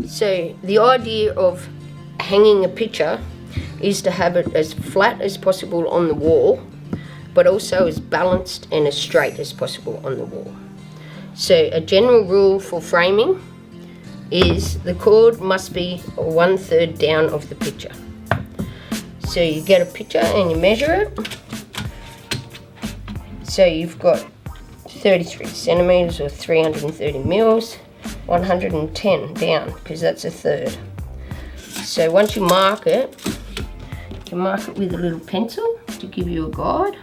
So the idea of hanging a picture is to have it as flat as possible on the wall, but also as balanced and as straight as possible on the wall. So a general rule for framing is the cord must be 1/3 down of the picture. So you get a picture and you measure it. So you've got 33 centimeters or 330 mils, 110 down, because that's 1/3. So once you mark it, you can mark it with a little pencil to give you a guide.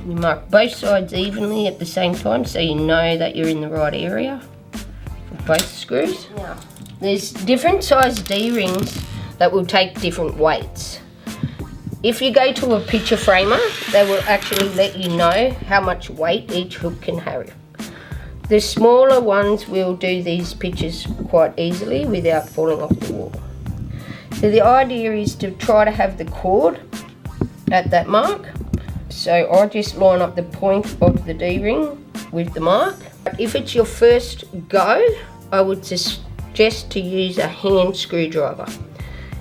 You mark both sides evenly at the same time so you know that you're in the right area for both screws. Now, there's different size D-rings that will take different weights. If you go to a picture framer, they will actually let you know how much weight each hook can carry. The smaller ones will do these pictures quite easily without falling off the wall. So the idea is to try to have the cord at that mark. So I just line up the point of the D-ring with the mark. If it's your first go, I would suggest to use a hand screwdriver.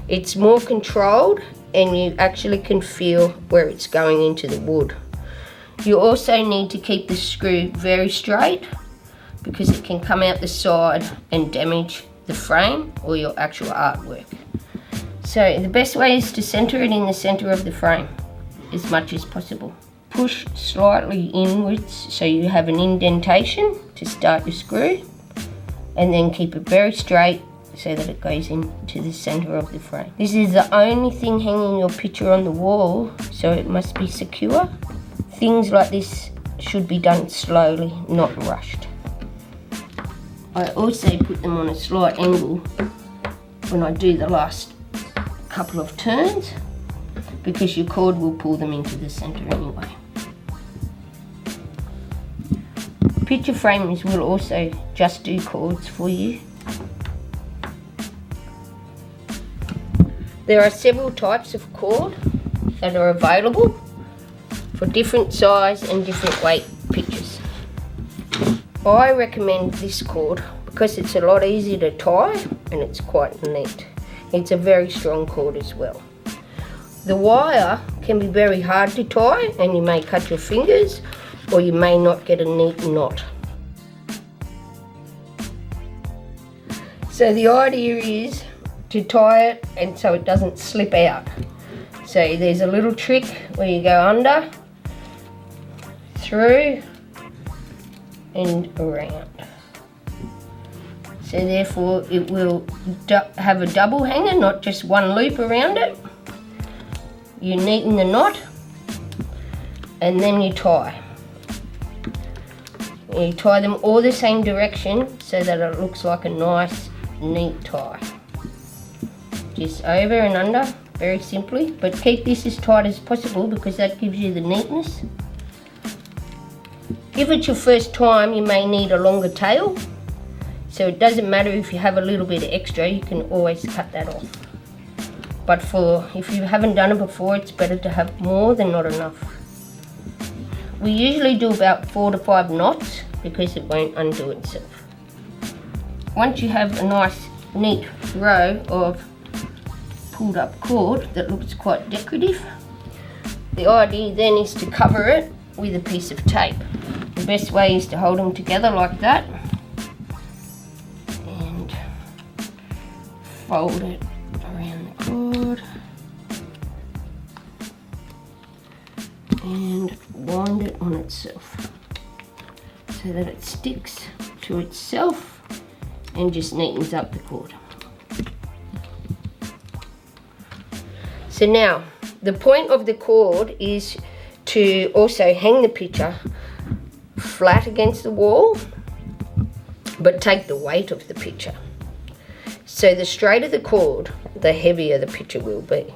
It's more controlled and you actually can feel where it's going into the wood. You also need to keep the screw very straight because it can come out the side and damage the frame or your actual artwork. So the best way is to center it in the center of the frame as much as possible. Push slightly inwards so you have an indentation to start your screw, and then keep it very straight so that it goes into the center of the frame. This is the only thing hanging your picture on the wall, so it must be secure. Things like this should be done slowly, not rushed. I also put them on a slight angle when I do the last couple of turns, because your cord will pull them into the center anyway. Picture framers will also just do cords for you. There are several types of cord that are available for different size and different weight pictures. I recommend this cord because it's a lot easier to tie and it's quite neat. It's a very strong cord as well. The wire can be very hard to tie and you may cut your fingers or you may not get a neat knot. So the idea is to tie it and so it doesn't slip out. So there's a little trick where you go under, through and around. So therefore it will have a double hanger, not just one loop around it. You neaten the knot and then you tie. You tie them all the same direction so that it looks like a nice neat tie. Just over and under, very simply, but keep this as tight as possible because that gives you the neatness. If it's your first time, you may need a longer tail, so it doesn't matter if you have a little bit extra, you can always cut that off. But if you haven't done it before, it's better to have more than not enough. We usually do about 4 to 5 knots because it won't undo itself. Once you have a nice neat row of pulled up cord that looks quite decorative, the idea then is to cover it with a piece of tape. The best way is to hold them together like that and fold it around the cord and wind it on itself so that it sticks to itself and just neatens up the cord. So now the point of the cord is to also hang the picture flat against the wall but take the weight of the picture. So the straighter the cord, the heavier the picture will be.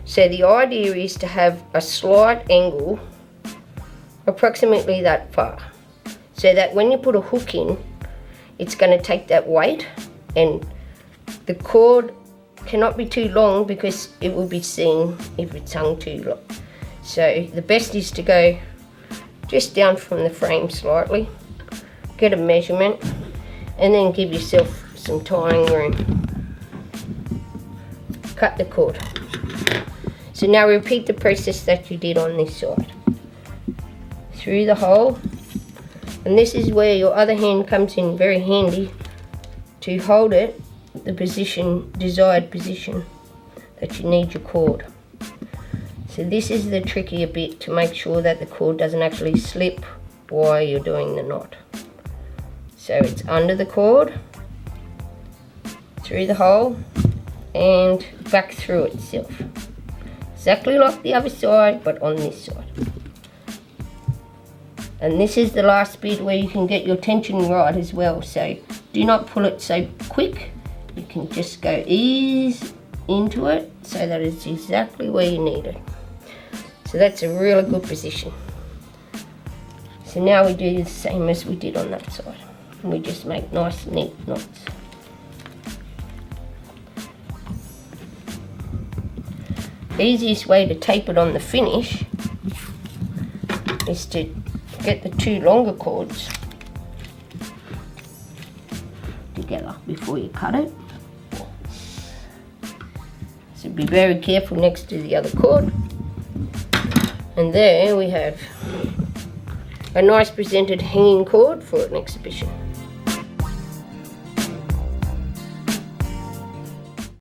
So the idea is to have a slight angle approximately that far so that when you put a hook in, it's going to take that weight, and the cord cannot be too long because it will be seen if it's hung too long. So the best is to go just down from the frame slightly, get a measurement, and then give yourself some tying room. Cut the cord. So now repeat the process that you did on this side. Through the hole, and this is where your other hand comes in very handy to hold it the position, desired position that you need your cord. So this is the trickier bit to make sure that the cord doesn't actually slip while you're doing the knot. So it's under the cord, through the hole, and back through itself. Exactly like the other side, but on this side. And this is the last bit where you can get your tension right as well. So do not pull it so quick. You can just go ease into it so that it's exactly where you need it. So that's a really good position. So now we do the same as we did on that side. And we just make nice, neat knots. The easiest way to tape it on the finish is to get the two longer cords together before you cut it. So be very careful next to the other cord. And there we have a nice presented hanging cord for an exhibition.